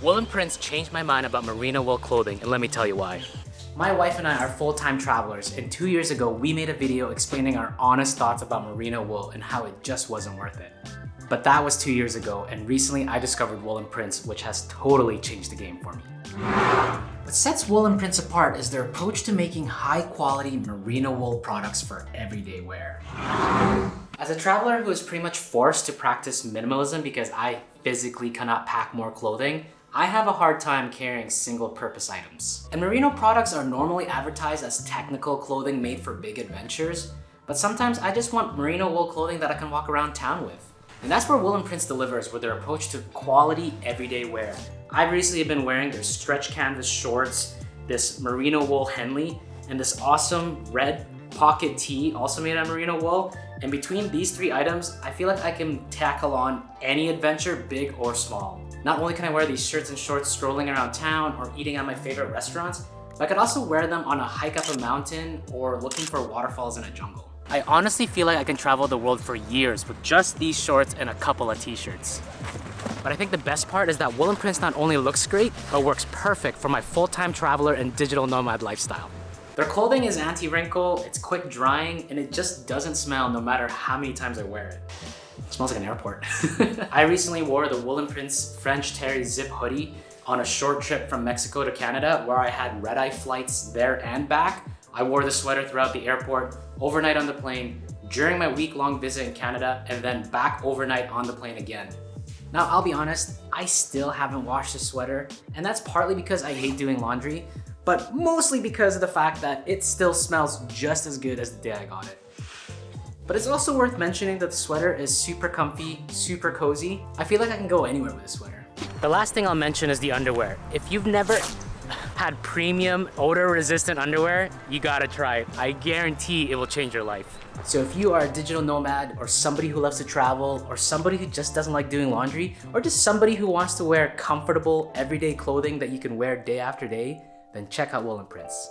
Wool&Prince changed my mind about merino wool clothing, and let me tell you why. My wife and I are full-time travelers, and 2 years ago we made a video explaining our honest thoughts about merino wool and how it just wasn't worth it. But that was 2 years ago, and recently I discovered Wool&Prince, which has totally changed the game for me. What sets Wool&Prince apart is their approach to making high-quality merino wool products for everyday wear. As a traveler who is pretty much forced to practice minimalism because I physically cannot pack more clothing, I have a hard time carrying single-purpose items. And merino products are normally advertised as technical clothing made for big adventures, but sometimes I just want merino wool clothing that I can walk around town with. And that's where Wool&Prince delivers with their approach to quality everyday wear. I've recently been wearing their stretch canvas shorts, this merino wool Henley, and this awesome red pocket tee also made out of merino wool. And between these three items, I feel like I can tackle on any adventure, big or small. Not only can I wear these shirts and shorts strolling around town or eating at my favorite restaurants, but I could also wear them on a hike up a mountain or looking for waterfalls in a jungle. I honestly feel like I can travel the world for years with just these shorts and a couple of t-shirts. But I think the best part is that Wool&Prince not only looks great, but works perfect for my full-time traveler and digital nomad lifestyle. Their clothing is anti-wrinkle, it's quick drying, and it just doesn't smell no matter how many times I wear it. It smells like an airport. I recently wore the Wool&Prince French Terry zip hoodie on a short trip from Mexico to Canada where I had red-eye flights there and back. I wore the sweater throughout the airport, overnight on the plane, during my week-long visit in Canada, and then back overnight on the plane again. Now, I'll be honest, I still haven't washed this sweater, and that's partly because I hate doing laundry, but mostly because of the fact that it still smells just as good as the day I got it. But it's also worth mentioning that the sweater is super comfy, super cozy. I feel like I can go anywhere with a sweater. The last thing I'll mention is the underwear. If you've never had premium odor-resistant underwear, you gotta try it. I guarantee it will change your life. So if you are a digital nomad or somebody who loves to travel or somebody who just doesn't like doing laundry or just somebody who wants to wear comfortable everyday clothing that you can wear day after day, then check out Wool&Prince.